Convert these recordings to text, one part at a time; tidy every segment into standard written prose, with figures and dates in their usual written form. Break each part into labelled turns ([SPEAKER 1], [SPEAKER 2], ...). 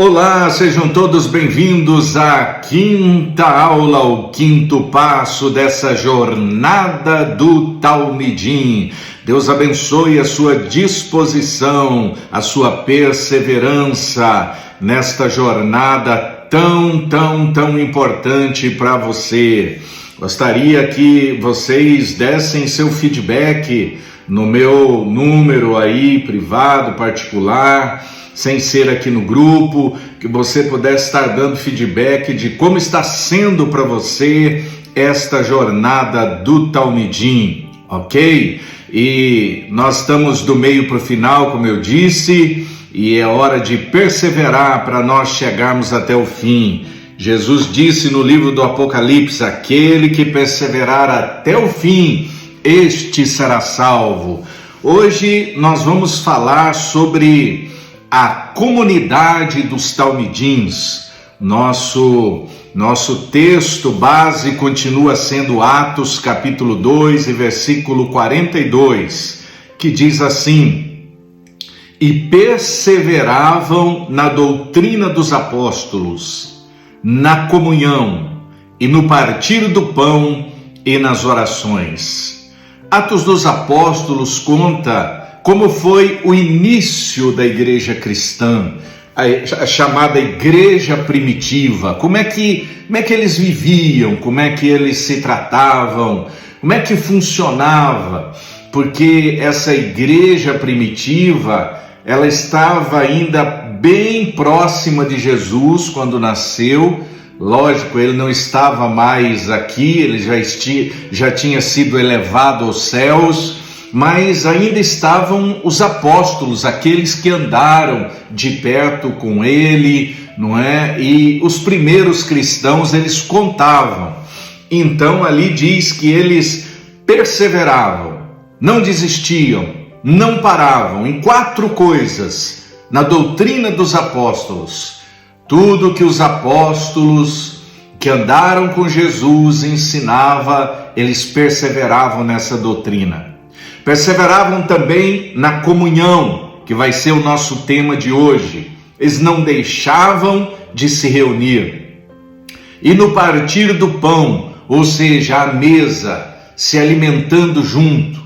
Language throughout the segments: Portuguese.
[SPEAKER 1] Olá, sejam todos bem-vindos à quinta aula, o quinto passo dessa jornada do Talmidim. Deus abençoe a sua disposição, a sua perseverança nesta jornada tão importante para você. Gostaria que vocês dessem seu feedback no meu número aí, privado, particular, sem ser aqui no grupo, que você pudesse estar dando feedback de como está sendo para você esta jornada do Talmidim, ok? E nós estamos do meio para o final, como eu disse, e é hora de perseverar para nós chegarmos até o fim. Jesus disse no livro do Apocalipse: aquele que perseverar até o fim, este será salvo. Hoje nós vamos falar sobre a comunidade dos Talmidins. Nosso texto base continua sendo Atos capítulo 2 e versículo 42, que diz assim: e perseveravam na doutrina dos apóstolos, na comunhão e no partir do pão e nas orações. Atos dos Apóstolos conta como foi o início da igreja cristã, a chamada igreja primitiva. Como é que eles viviam, como é que eles se tratavam, como é que funcionava, porque essa igreja primitiva, ela estava ainda bem próxima de Jesus quando nasceu. Lógico, ele não estava mais aqui, ele já tinha sido elevado aos céus, mas ainda estavam os apóstolos, aqueles que andaram de perto com ele, não é? E os primeiros cristãos, eles contavam. Então ali diz que eles perseveravam, não desistiam, não paravam em 4 coisas na doutrina dos apóstolos. Tudo que os apóstolos que andaram com Jesus ensinava, eles perseveravam nessa doutrina. Perseveravam também na comunhão, que vai ser o nosso tema de hoje. Eles não deixavam de se reunir. E no partir do pão, ou seja, a mesa, se alimentando junto.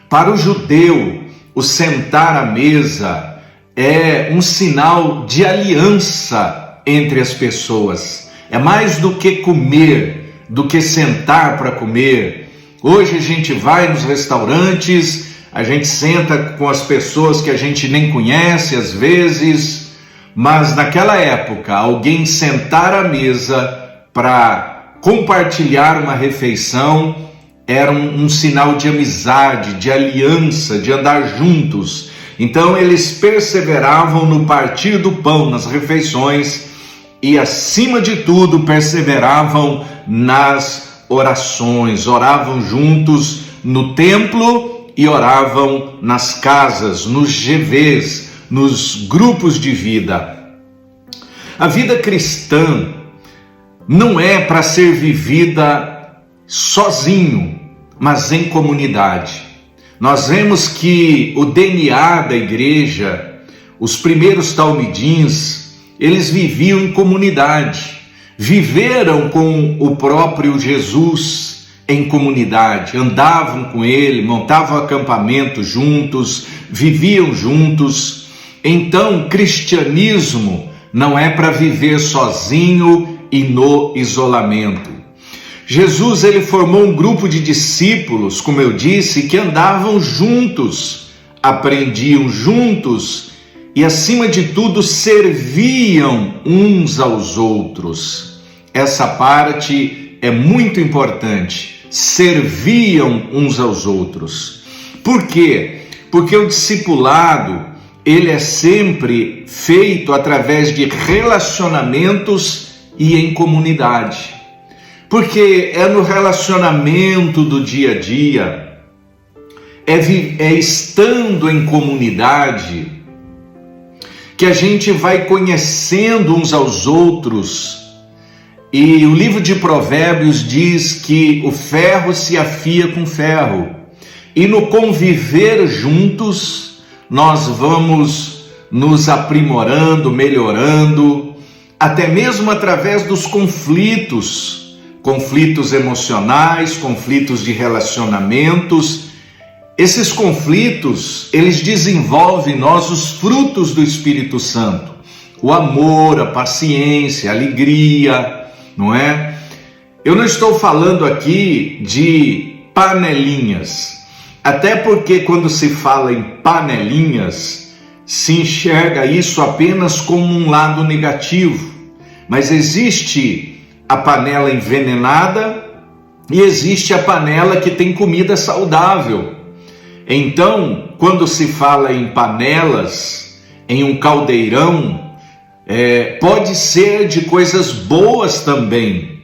[SPEAKER 1] Para o judeu, o sentar à mesa é um sinal de aliança entre as pessoas. É mais do que comer, do que sentar para comer. Hoje a gente vai nos restaurantes, a gente senta com as pessoas que a gente nem conhece às vezes, mas naquela época, alguém sentar à mesa para compartilhar uma refeição era um sinal de amizade, de aliança, de andar juntos. Então eles perseveravam no partir do pão, nas refeições, e acima de tudo perseveravam nas orações, oravam juntos no templo e oravam nas casas, nos GVs, nos grupos de vida. A vida cristã não é para ser vivida sozinho, mas em comunidade. Nós vemos que o DNA da igreja, os primeiros talmidins, eles viviam em comunidade, viveram com o próprio Jesus em comunidade, andavam com ele, montavam acampamento juntos, viviam juntos. Então, cristianismo não é para viver sozinho e no isolamento. Jesus, ele formou um grupo de discípulos, como eu disse, que andavam juntos, aprendiam juntos e, acima de tudo, serviam uns aos outros. Essa parte é muito importante. Serviam uns aos outros. Por quê? Porque o discipulado, ele é sempre feito através de relacionamentos e em comunidade. Porque é no relacionamento do dia a dia, é estando em comunidade, que a gente vai conhecendo uns aos outros. E o livro de Provérbios diz que o ferro se afia com ferro. E no conviver juntos, nós vamos nos aprimorando, melhorando. até mesmo através dos conflitos emocionais, conflitos de relacionamentos. Esses conflitos, eles desenvolvem em nós os frutos do Espírito Santo, o amor, a paciência, a alegria, não é? Eu não estou falando aqui de panelinhas, até porque quando se fala em panelinhas, se enxerga isso apenas como um lado negativo, mas existe a panela envenenada e existe a panela que tem comida saudável. Então, quando se fala em panelas, em um caldeirão, pode ser de coisas boas também,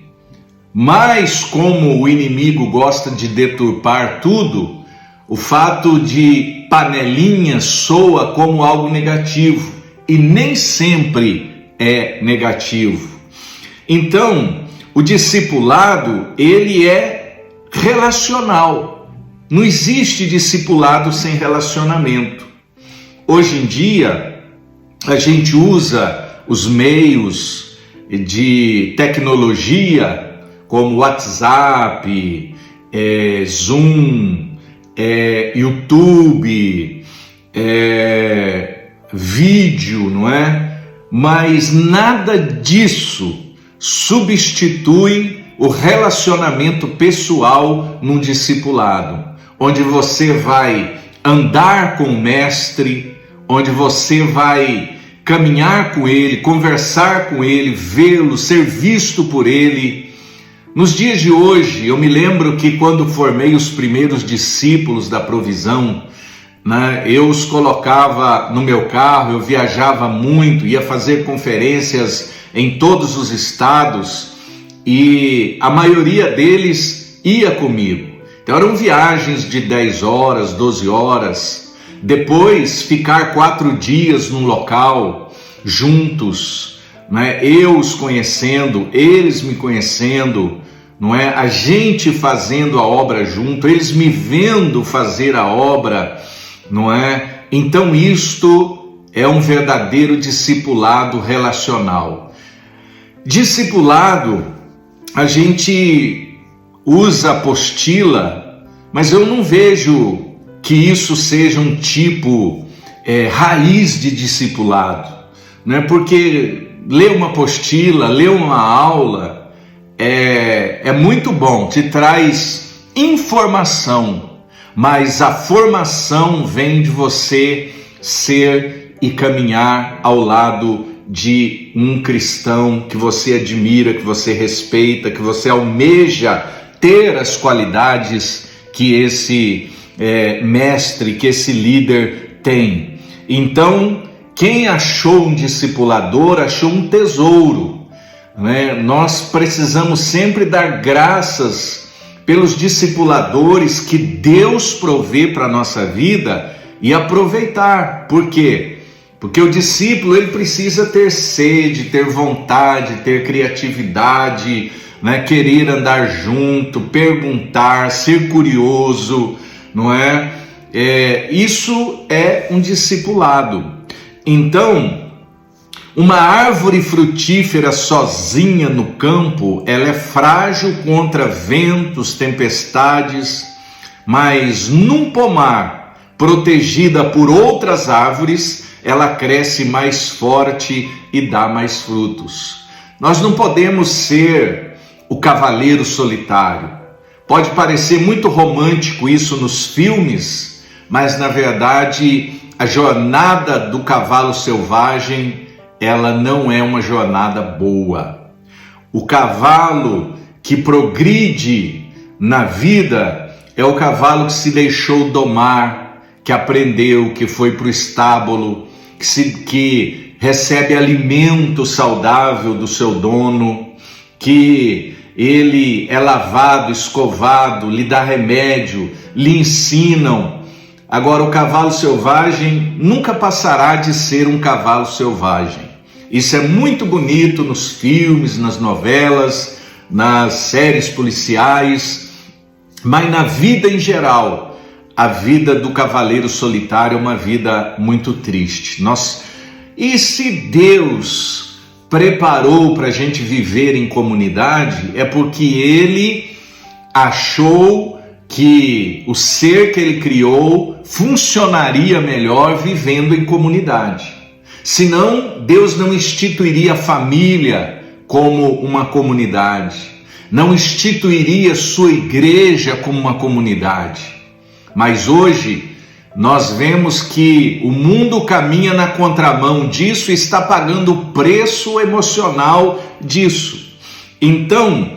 [SPEAKER 1] mas como o inimigo gosta de deturpar tudo, o fato de panelinha soa como algo negativo, e nem sempre é negativo. Então, o discipulado, ele é relacional. Não existe discipulado sem relacionamento. Hoje em dia, a gente usa os meios de tecnologia, como WhatsApp, Zoom, YouTube, vídeo, não é? Mas nada disso substitui o relacionamento pessoal num discipulado, onde você vai andar com o mestre, onde você vai caminhar com ele, conversar com ele, vê-lo, ser visto por ele. Nos dias de hoje, eu me lembro que quando formei os primeiros discípulos da Provisão, né, eu os colocava no meu carro, eu viajava muito, ia fazer conferências em todos os estados e a maioria deles ia comigo. Então eram viagens de 10 horas, 12 horas, depois ficar 4 dias num local juntos, né, eu os conhecendo, eles me conhecendo, não é? A gente fazendo a obra junto, eles me vendo fazer a obra, não é? Então isto é um verdadeiro discipulado relacional. Discipulado, a gente usa apostila, mas eu não vejo que isso seja um tipo raiz de discipulado, não é? Porque ler uma apostila, ler uma aula é muito bom, te traz informação, mas a formação vem de você ser e caminhar ao lado de um cristão que você admira, que você respeita, que você almeja ter as qualidades que esse mestre, que esse líder tem. Então, quem achou um discipulador, achou um tesouro, né? Nós precisamos sempre dar graças pelos discipuladores que Deus provê para a nossa vida e aproveitar. Por quê? Porque o discípulo, ele precisa ter sede, ter vontade, ter criatividade, né? Querer andar junto, perguntar, ser curioso, não é? Isso é um discipulado. Então, uma árvore frutífera sozinha no campo, ela é frágil contra ventos, tempestades, mas num pomar, protegida por outras árvores, ela cresce mais forte e dá mais frutos. Nós não podemos ser o cavaleiro solitário. Pode parecer muito romântico isso nos filmes, mas na verdade a jornada do cavalo selvagem, ela não é uma jornada boa. O cavalo que progride na vida é o cavalo que se deixou domar, que aprendeu, que foi para o estábulo, que recebe alimento saudável do seu dono, que ele é lavado, escovado, lhe dá remédio, lhe ensinam. Agora, o cavalo selvagem nunca passará de ser um cavalo selvagem. Isso é muito bonito nos filmes, nas novelas, nas séries policiais, mas na vida em geral, a vida do cavaleiro solitário é uma vida muito triste. E se Deus preparou para a gente viver em comunidade é porque ele achou que o ser que ele criou funcionaria melhor vivendo em comunidade. Senão, Deus não instituiria a família como uma comunidade, não instituiria sua igreja como uma comunidade. Mas hoje, nós vemos que o mundo caminha na contramão disso e está pagando o preço emocional disso. Então,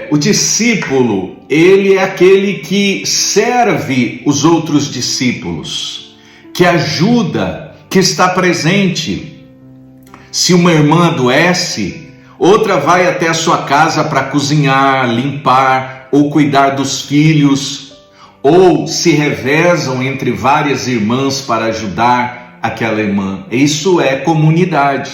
[SPEAKER 1] o discípulo, ele é aquele que serve os outros discípulos, que ajuda, que está presente. Se uma irmã adoece, outra vai até a sua casa para cozinhar, limpar ou cuidar dos filhos, ou se revezam entre várias irmãs para ajudar aquela irmã. Isso é comunidade.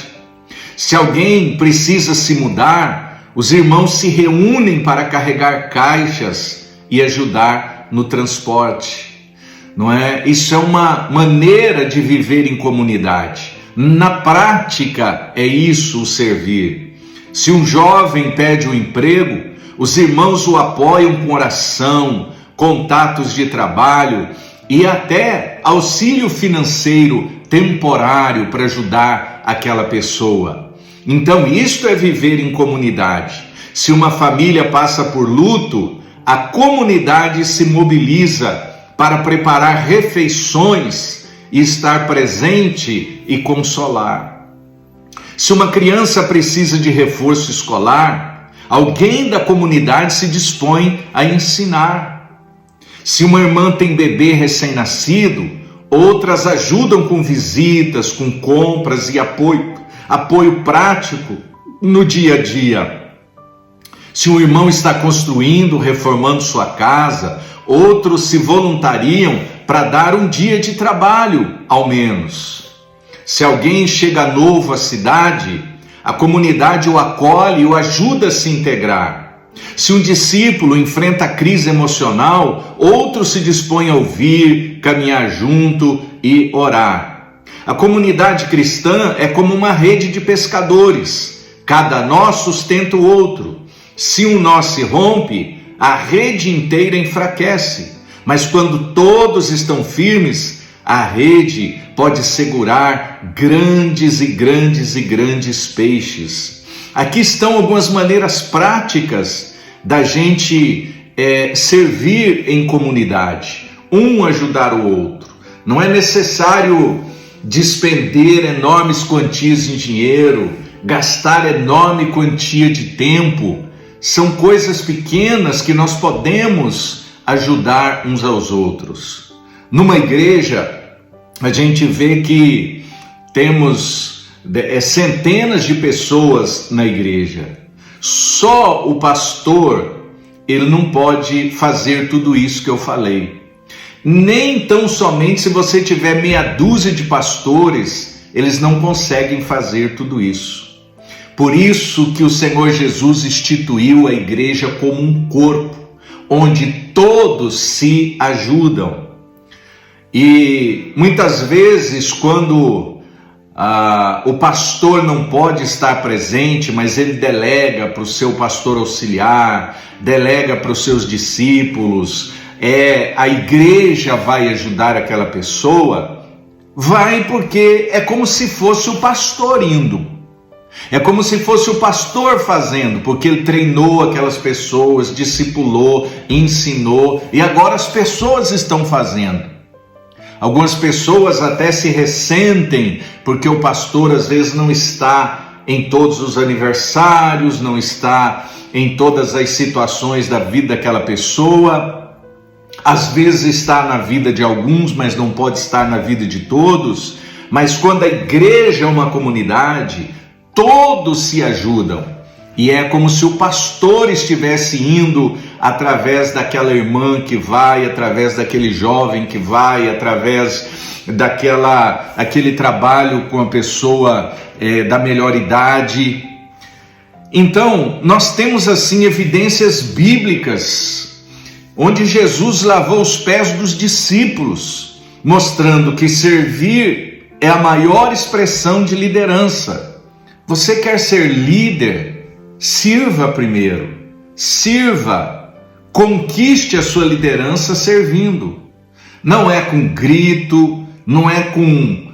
[SPEAKER 1] Se alguém precisa se mudar, os irmãos se reúnem para carregar caixas e ajudar no transporte. Não é? Isso é uma maneira de viver em comunidade. Na prática é isso o servir. Se um jovem pede um emprego, os irmãos o apoiam com oração, contatos de trabalho e até auxílio financeiro temporário para ajudar aquela pessoa. Então, isto é viver em comunidade. Se uma família passa por luto, a comunidade se mobiliza para preparar refeições e estar presente e consolar. Se uma criança precisa de reforço escolar, alguém da comunidade se dispõe a ensinar. Se uma irmã tem bebê recém-nascido, outras ajudam com visitas, com compras e apoio prático no dia a dia. Se um irmão está construindo, reformando sua casa, outros se voluntariam para dar um dia de trabalho, ao menos. Se alguém chega novo à cidade, a comunidade o acolhe e o ajuda a se integrar. Se um discípulo enfrenta crise emocional, outro se dispõe a ouvir, caminhar junto e orar. A comunidade cristã é como uma rede de pescadores. Cada nó sustenta o outro. Se um nó se rompe, a rede inteira enfraquece. Mas quando todos estão firmes, a rede pode segurar grandes peixes. Aqui estão algumas maneiras práticas da gente servir em comunidade, um ajudar o outro. Não é necessário despender enormes quantias em dinheiro, gastar enorme quantia de tempo. São coisas pequenas que nós podemos ajudar uns aos outros. Numa igreja, a gente vê que temos centenas de pessoas na igreja. Só o pastor, ele não pode fazer tudo isso que eu falei. Nem tão somente se você tiver meia dúzia de pastores, eles não conseguem fazer tudo isso. Por isso que o Senhor Jesus instituiu a igreja como um corpo, onde todos se ajudam. E muitas vezes, quando o pastor não pode estar presente, mas ele delega para o seu pastor auxiliar, delega para os seus discípulos, a igreja vai ajudar aquela pessoa, vai porque é como se fosse o pastor indo, é como se fosse o pastor fazendo, porque ele treinou aquelas pessoas, discipulou, ensinou, e agora as pessoas estão fazendo. Algumas pessoas até se ressentem porque o pastor às vezes não está em todos os aniversários, não está em todas as situações da vida daquela pessoa. Às vezes está na vida de alguns, mas não pode estar na vida de todos. Mas quando a igreja é uma comunidade, todos se ajudam. E é como se o pastor estivesse indo através daquela irmã que vai, através daquele jovem que vai, através daquele trabalho com a pessoa da melhor idade. Então, nós temos assim evidências bíblicas, onde Jesus lavou os pés dos discípulos, mostrando que servir é a maior expressão de liderança. Você quer ser líder? Sirva primeiro. Sirva. Conquiste a sua liderança servindo. Não é com grito, não é com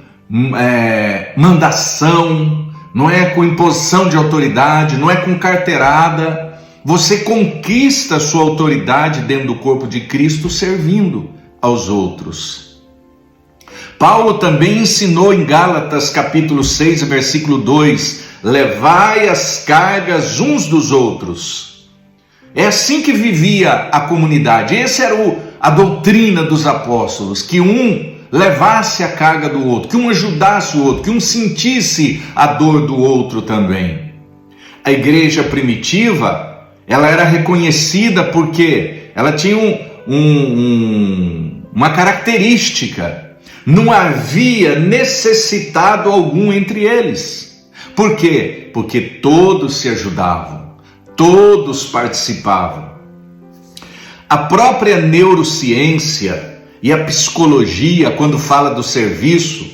[SPEAKER 1] mandação, não é com imposição de autoridade, não é com carteirada. Você conquista a sua autoridade dentro do corpo de Cristo servindo aos outros. Paulo também ensinou em Gálatas capítulo 6, versículo 2, levai as cargas uns dos outros. É assim que vivia a comunidade. Essa era a doutrina dos apóstolos, que um levasse a carga do outro, que um ajudasse o outro, que um sentisse a dor do outro também. A igreja primitiva, ela era reconhecida porque ela tinha uma característica: não havia necessitado algum entre eles. Por quê? Porque todos se ajudavam, todos participavam. A própria neurociência e a psicologia, quando fala do serviço,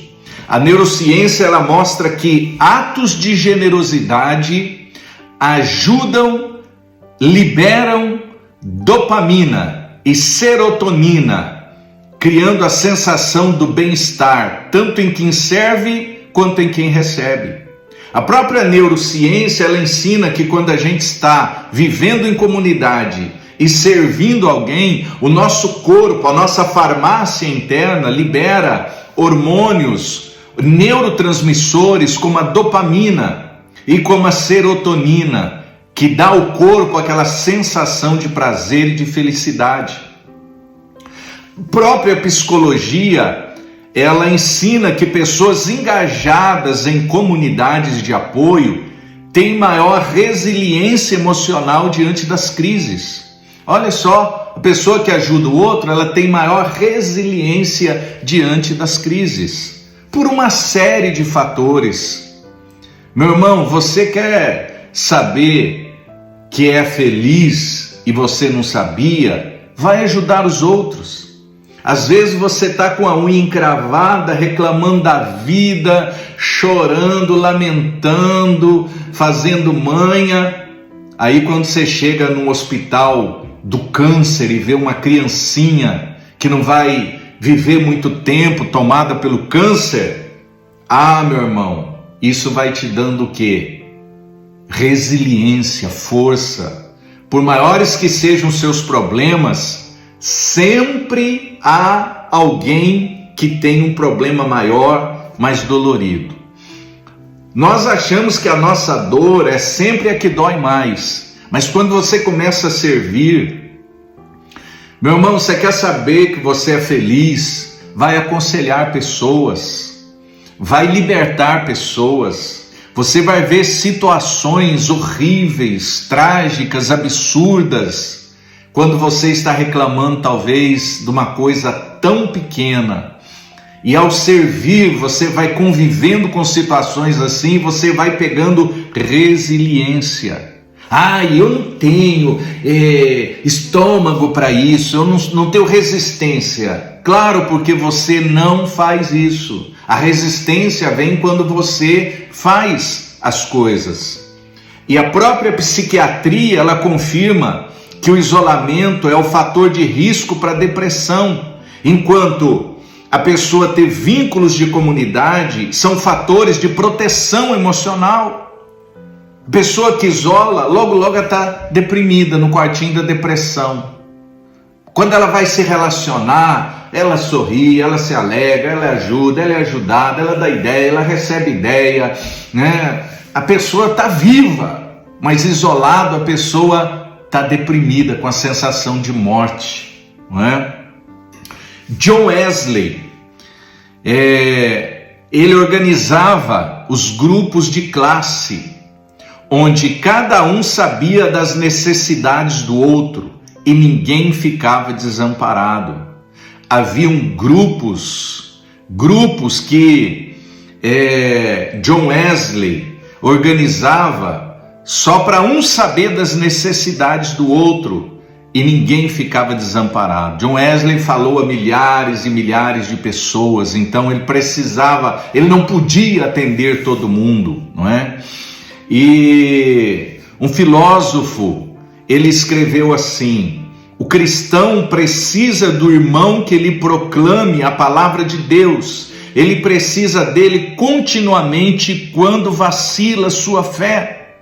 [SPEAKER 1] a neurociência ela mostra que atos de generosidade ajudam, liberam dopamina e serotonina, criando a sensação do bem-estar, tanto em quem serve quanto em quem recebe. A própria neurociência ela ensina que quando a gente está vivendo em comunidade e servindo alguém, o nosso corpo, a nossa farmácia interna libera hormônios, neurotransmissores como a dopamina e como a serotonina, que dá ao corpo aquela sensação de prazer e de felicidade. A própria psicologia, ela ensina que pessoas engajadas em comunidades de apoio têm maior resiliência emocional diante das crises. Olha só, a pessoa que ajuda o outro, ela tem maior resiliência diante das crises, por uma série de fatores. Meu irmão, você quer saber que é feliz e você não sabia? Vai ajudar os outros. Às vezes você está com a unha encravada, reclamando da vida, chorando, lamentando, fazendo manha. Aí quando você chega num hospital do câncer e vê uma criancinha que não vai viver muito tempo tomada pelo câncer, meu irmão, isso vai te dando o quê? Resiliência, força. Por maiores que sejam os seus problemas, sempre há alguém que tem um problema maior, mais dolorido. Nós achamos que a nossa dor é sempre a que dói mais. Mas quando você começa a servir, meu irmão, você quer saber que você é feliz? Vai aconselhar pessoas, vai libertar pessoas. Você vai ver situações horríveis, trágicas, absurdas, quando você está reclamando talvez de uma coisa tão pequena. E ao servir, você vai convivendo com situações assim, você vai pegando resiliência. Eu não tenho estômago para isso, eu não tenho resistência. Claro, porque você não faz isso. A resistência vem quando você faz as coisas. E a própria psiquiatria, ela confirma que o isolamento é o fator de risco para a depressão, enquanto a pessoa ter vínculos de comunidade são fatores de proteção emocional. Pessoa que isola, logo está deprimida, no quartinho da depressão. Quando ela vai se relacionar, ela sorri, ela se alegra, ela ajuda, ela é ajudada, ela dá ideia, ela recebe ideia, né? A pessoa está viva, mas isolado a pessoa está deprimida, com a sensação de morte, não é? John Wesley, ele organizava os grupos de classe, onde cada um sabia das necessidades do outro e ninguém ficava desamparado. Haviam grupos que John Wesley organizava só para um saber das necessidades do outro e ninguém ficava desamparado. John Wesley falou a milhares e milhares de pessoas, então ele não podia atender todo mundo, não é? E um filósofo, ele escreveu assim: o cristão precisa do irmão que lhe proclame a palavra de Deus. Ele precisa dele continuamente quando vacila sua fé.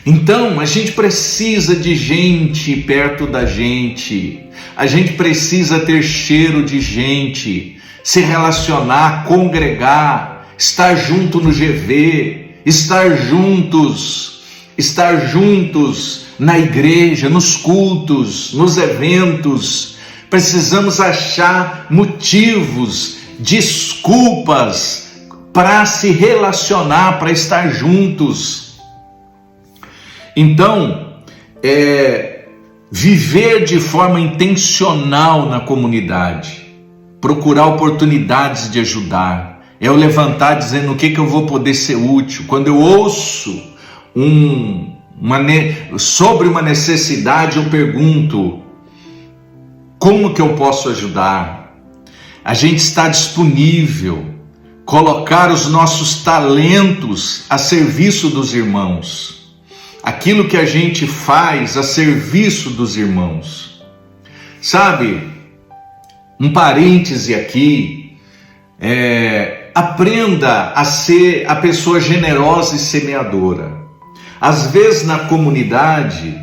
[SPEAKER 1] Então, a gente precisa de gente perto da gente. A gente precisa ter cheiro de gente, se relacionar, congregar, estar junto no GV, estar juntos na igreja, nos cultos, nos eventos. Precisamos achar motivos, desculpas para se relacionar, para estar juntos. Então, viver de forma intencional na comunidade, procurar oportunidades de ajudar, é eu levantar dizendo o que eu vou poder ser útil. Quando eu ouço sobre uma necessidade, eu pergunto: como que eu posso ajudar? A gente está disponível, colocar os nossos talentos a serviço dos irmãos, aquilo que a gente faz a serviço dos irmãos. Sabe, um parêntese aqui, aprenda a ser a pessoa generosa e semeadora. Às vezes na comunidade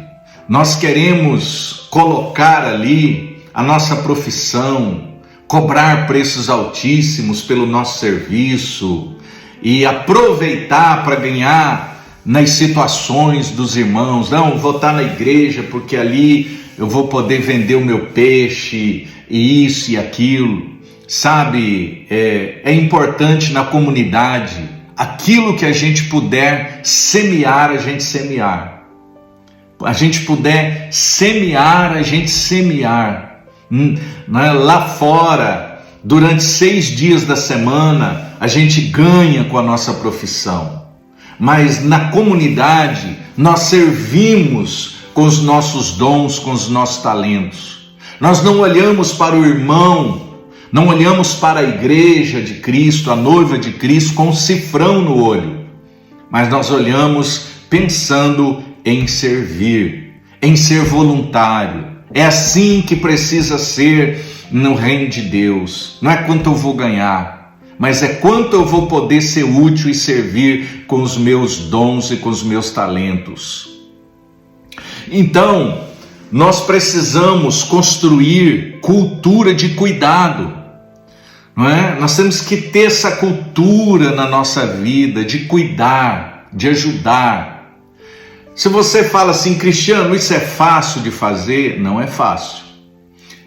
[SPEAKER 1] nós queremos colocar ali a nossa profissão, cobrar preços altíssimos pelo nosso serviço e aproveitar para ganhar nas situações dos irmãos. Não, vou estar na igreja porque ali eu vou poder vender o meu peixe e isso e aquilo. Sabe, é importante na comunidade aquilo que a gente puder semear, a gente semear. A gente puder semear, a gente semear. Lá fora, durante 6 dias da semana, a gente ganha com a nossa profissão. Mas na comunidade, nós servimos com os nossos dons, com os nossos talentos. Nós não olhamos para o irmão, não olhamos para a igreja de Cristo, a noiva de Cristo, com um cifrão no olho. Mas nós olhamos pensando em servir, em ser voluntário. É assim que precisa ser no reino de Deus. Não é quanto eu vou ganhar, mas é quanto eu vou poder ser útil e servir com os meus dons e com os meus talentos. Então, nós precisamos construir cultura de cuidado, não é? Nós temos que ter essa cultura na nossa vida de cuidar, de ajudar. Se você fala assim: Cristiano, isso é fácil de fazer? Não é fácil.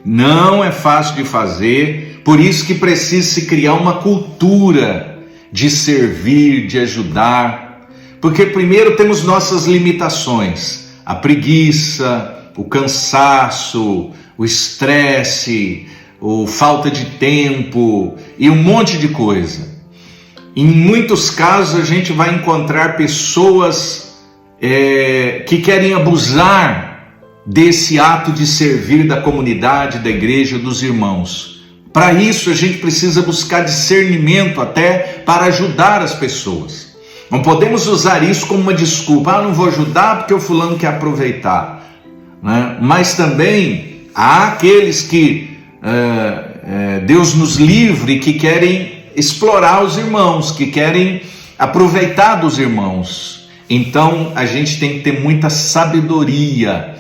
[SPEAKER 1] Não é fácil de fazer, por isso que precisa se criar uma cultura de servir, de ajudar. Porque primeiro temos nossas limitações, a preguiça, o cansaço, o estresse, a falta de tempo e um monte de coisa. Em muitos casos a gente vai encontrar pessoas que querem abusar desse ato de servir da comunidade, da igreja, dos irmãos. Para isso a gente precisa buscar discernimento até para ajudar as pessoas. Não podemos usar isso como uma desculpa: não vou ajudar porque o fulano quer aproveitar, né? Mas também há aqueles que Deus nos livre, que querem explorar os irmãos, que querem aproveitar dos irmãos. Então a gente tem que ter muita sabedoria.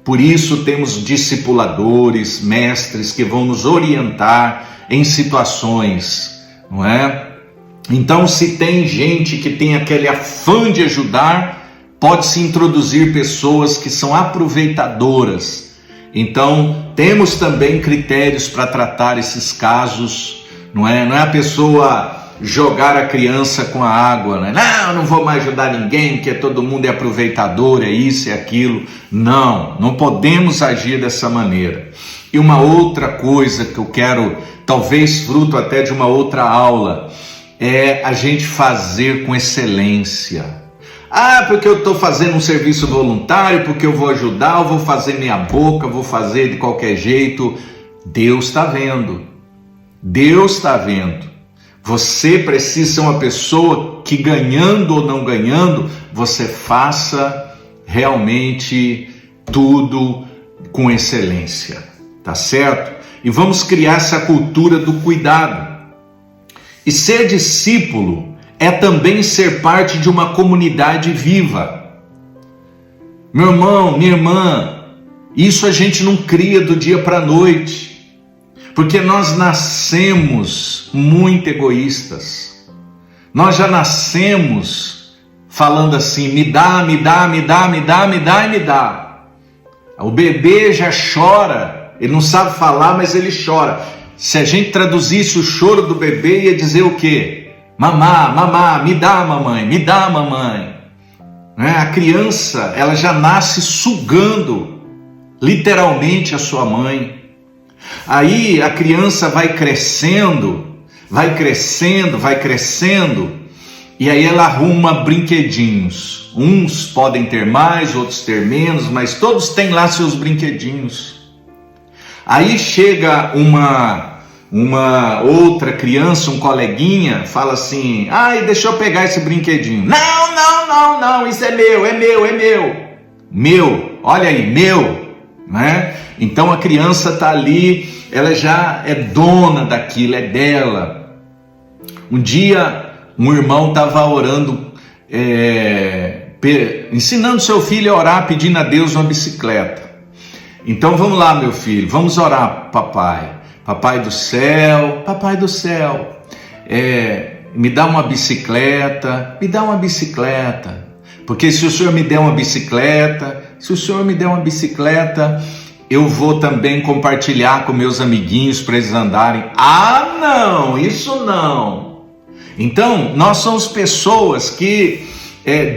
[SPEAKER 1] Por isso temos discipuladores, mestres que vão nos orientar em situações, não é? Então, se tem gente que tem aquele afã de ajudar, pode-se introduzir pessoas que são aproveitadoras. Então, temos também critérios para tratar esses casos, não é? Não é a pessoa jogar a criança com a água, né? Não vou mais ajudar ninguém, porque todo mundo é aproveitador, é isso, é aquilo. Não podemos agir dessa maneira. E uma outra coisa que eu quero, talvez fruto até de uma outra aula, é a gente fazer com excelência. Porque eu estou fazendo um serviço voluntário, porque eu vou ajudar, eu vou fazer minha boca, vou fazer de qualquer jeito. Deus está vendo. Deus está vendo. Você precisa ser uma pessoa que, ganhando ou não ganhando, você faça realmente tudo com excelência, tá certo? E vamos criar essa cultura do cuidado. E ser discípulo é também ser parte de uma comunidade viva. Meu irmão, minha irmã, isso a gente não cria do dia para a noite. Porque nós nascemos muito egoístas. Nós já nascemos falando assim, me dá, me dá, me dá, me dá, me dá e me dá. O bebê já chora, ele não sabe falar, mas ele chora. Se a gente traduzisse o choro do bebê, ia dizer o quê? Mamá, mamá, me dá mamãe, me dá mamãe. A criança, ela já nasce sugando literalmente a sua mãe. Aí a criança vai crescendo, vai crescendo, vai crescendo, e aí ela arruma brinquedinhos. Uns podem ter mais, outros ter menos, mas todos têm lá seus brinquedinhos. Aí chega uma outra criança, um coleguinha, fala assim, ai, deixa eu pegar esse brinquedinho. Não, não, não, não, isso é meu, é meu, é meu. Meu, olha aí, meu, né? Então a criança está ali, ela já é dona daquilo, é dela. Um dia, um irmão estava orando, ensinando seu filho a orar, pedindo a Deus uma bicicleta. Então vamos lá, meu filho, vamos orar, papai. Papai do céu, me dá uma bicicleta, porque se o Senhor me der uma bicicleta, eu vou também compartilhar com meus amiguinhos para eles andarem. Ah, não, isso não. Então, nós somos pessoas que,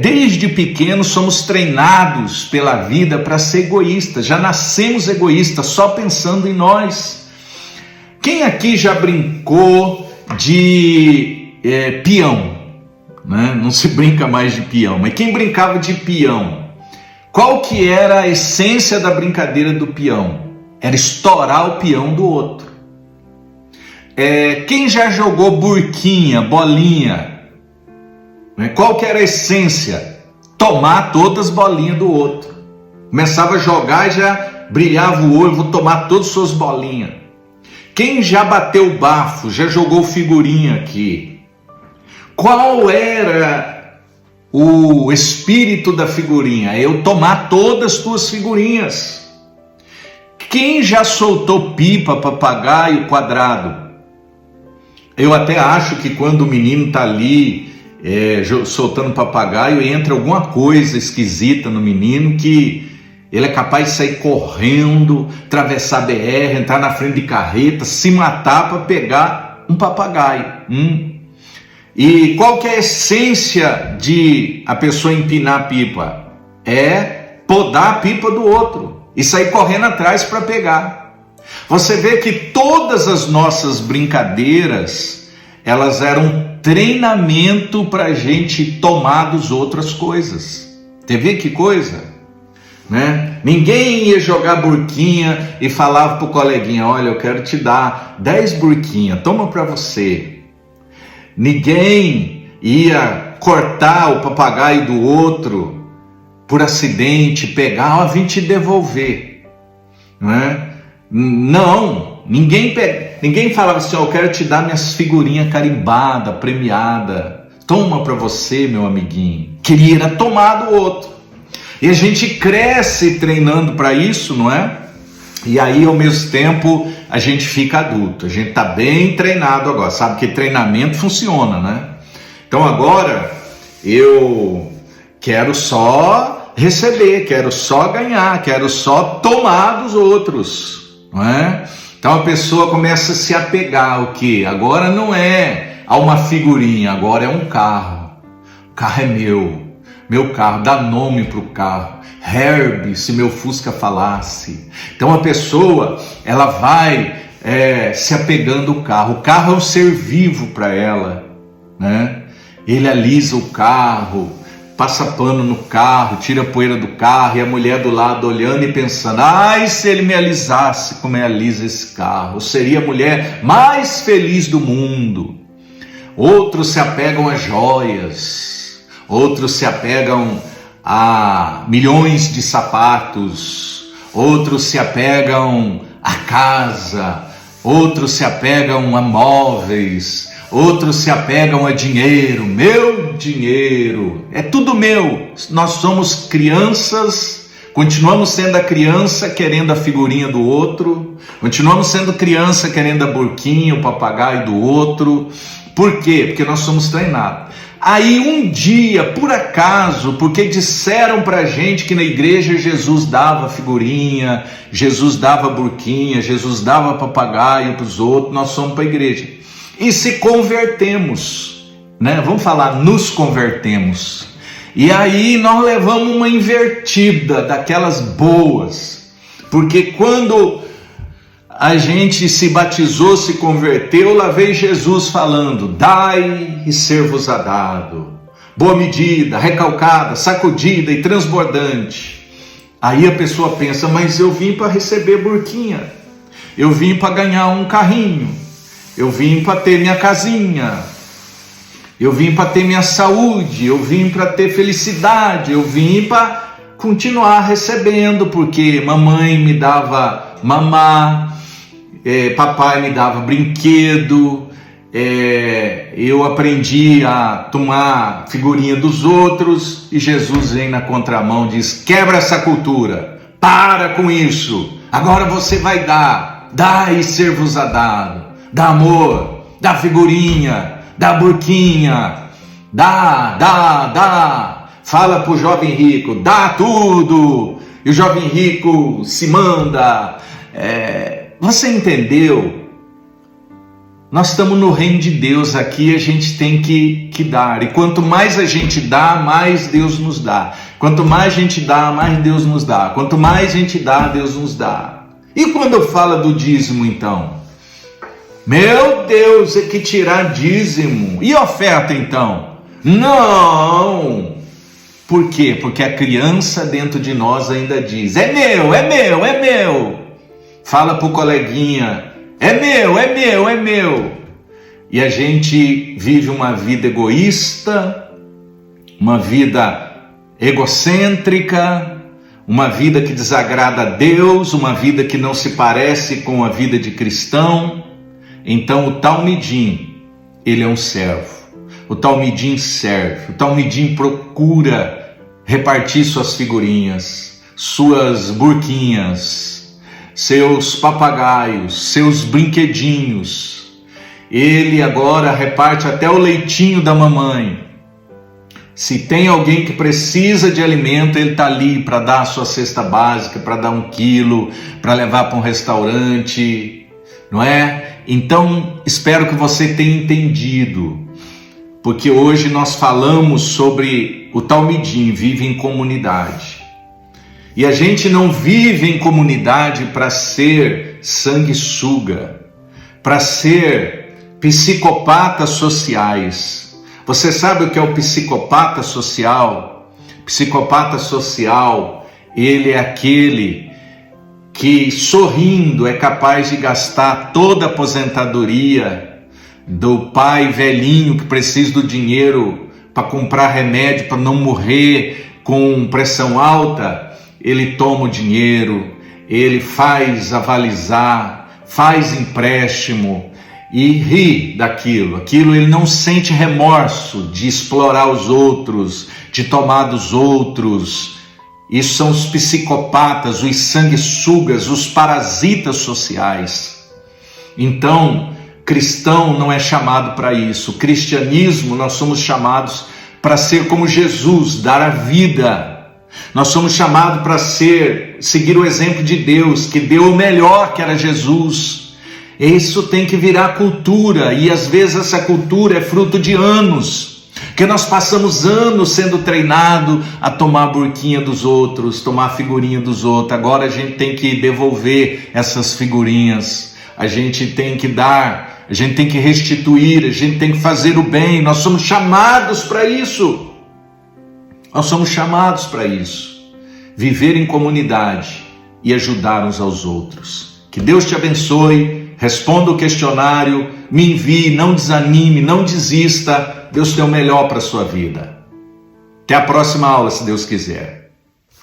[SPEAKER 1] desde pequenos, somos treinados pela vida para ser egoístas. Já nascemos egoístas, só pensando em nós. Quem aqui já brincou de peão? Né? Não se brinca mais de peão, mas quem brincava de peão? Qual que era a essência da brincadeira do peão? Era estourar o peão do outro. Quem já jogou burquinha, bolinha? Qual que era a essência? Tomar todas as bolinhas do outro. Começava a jogar e já brilhava o olho, vou tomar todas as suas bolinhas. Quem já bateu bafo, já jogou figurinha aqui? Qual era o espírito da figurinha? É eu tomar todas as tuas figurinhas. Quem já soltou pipa, papagaio, quadrado? Eu até acho que quando o menino está ali soltando papagaio, entra alguma coisa esquisita no menino que ele é capaz de sair correndo, atravessar a BR, entrar na frente de carreta, se matar para pegar um papagaio. E qual que é a essência de a pessoa empinar a pipa? É podar a pipa do outro e sair correndo atrás para pegar. Você vê que todas as nossas brincadeiras, elas eram treinamento para a gente tomar dos outras coisas. Você vê que coisa? Né? Ninguém ia jogar burquinha e falava para o coleguinha, olha, eu quero te dar 10 burquinhas, toma para você. Ninguém ia cortar o papagaio do outro por acidente, pegar, vim te devolver. Não, ninguém falava assim, eu quero te dar minhas figurinhas carimbadas, premiadas. Toma para você, meu amiguinho. Queria era tomar do outro. E a gente cresce treinando para isso, não é? E aí, ao mesmo tempo, a gente fica adulto. A gente está bem treinado agora. Sabe que treinamento funciona, né? Então agora, eu quero só receber, quero só ganhar, quero só tomar dos outros, não é? Então a pessoa começa a se apegar ao quê? Agora não é a uma figurinha, agora é um carro. O carro é meu carro, dá nome para o carro. Herbie, se meu Fusca falasse. Então a pessoa, ela vai se apegando ao carro. O carro é um ser vivo para ela, né? Ele alisa o carro, passa pano no carro, tira a poeira do carro, e a mulher do lado olhando e pensando, ai, se ele me alisasse como alisa esse carro, eu seria a mulher mais feliz do mundo. outros se apegam a joias, outros se apegam a milhões de sapatos, outros se apegam a casa, outros se apegam a móveis, outros se apegam a dinheiro. Meu dinheiro, é tudo meu. Nós somos crianças, continuamos sendo a criança querendo a figurinha do outro, continuamos sendo criança querendo a burquinha, o papagaio do outro. Por quê? Porque nós somos treinados. Aí um dia, por acaso, porque disseram pra gente que na igreja Jesus dava figurinha, Jesus dava burquinha, Jesus dava papagaio para os outros, nós fomos para a igreja. E se convertemos, né? Vamos falar, nos convertemos. E aí nós levamos uma invertida daquelas boas, porque quando a gente se batizou, se converteu, lá veio Jesus falando: dai e ser-vos-á dado, boa medida, recalcada, sacudida e transbordante. Aí a pessoa pensa: mas eu vim para receber burquinha, eu vim para ganhar um carrinho, eu vim para ter minha casinha, eu vim para ter minha saúde, eu vim para ter felicidade, eu vim para continuar recebendo, porque mamãe me dava mamar, papai me dava brinquedo, eu aprendi a tomar figurinha dos outros, e Jesus vem na contramão e diz: quebra essa cultura, para com isso, agora você vai dar, dá e ser-vos-á dado, dá amor, dá figurinha, dá burquinha, dá, fala pro jovem rico, dá tudo, e o jovem rico se manda. Você entendeu? Nós estamos no reino de Deus aqui, a gente tem que dar. E quanto mais a gente dá, mais Deus nos dá. Quanto mais a gente dá, mais Deus nos dá. Quanto mais a gente dá, Deus nos dá. E quando fala do dízimo, então? Meu Deus, é que tirar dízimo. E oferta, então? Não! Por quê? Porque a criança dentro de nós ainda diz: é meu, é meu, é meu. Fala pro coleguinha: é meu, é meu, é meu. E a gente vive uma vida egoísta, uma vida egocêntrica, uma vida que desagrada a Deus, uma vida que não se parece com a vida de cristão. Então o talmidim, ele é um servo. O talmidim serve, o talmidim procura repartir suas figurinhas, suas burquinhas, seus papagaios, seus brinquedinhos. Ele agora reparte até o leitinho da mamãe. Se tem alguém que precisa de alimento, ele está ali para dar a sua cesta básica, para dar 1 quilo, para levar para um restaurante, não é? Então, espero que você tenha entendido, porque hoje nós falamos sobre o talmidim, vive em comunidade. E a gente não vive em comunidade para ser sanguessuga, para ser psicopatas sociais. Você sabe o que é o psicopata social? Psicopata social, ele é aquele que sorrindo é capaz de gastar toda a aposentadoria do pai velhinho que precisa do dinheiro para comprar remédio para não morrer com pressão alta. Ele toma o dinheiro, ele faz avalizar, faz empréstimo e ri daquilo. Aquilo ele não sente remorso de explorar os outros, de tomar dos outros. Isso são os psicopatas, os sanguessugas, os parasitas sociais. Então, cristão não é chamado para isso. Cristianismo, nós somos chamados para ser como Jesus, dar a vida. Nós somos chamados para seguir o exemplo de Deus, que deu o melhor, que era Jesus. Isso tem que virar cultura, e às vezes essa cultura é fruto de anos, que nós passamos anos sendo treinados a tomar a burquinha dos outros, tomar a figurinha dos outros. Agora a gente tem que devolver essas figurinhas, a gente tem que dar, a gente tem que restituir, a gente tem que fazer o bem. Nós somos chamados para isso. Nós somos chamados para isso, viver em comunidade e ajudar uns aos outros. Que Deus te abençoe, responda o questionário, me envie, não desanime, não desista. Deus tem o melhor para a sua vida. Até a próxima aula, se Deus quiser.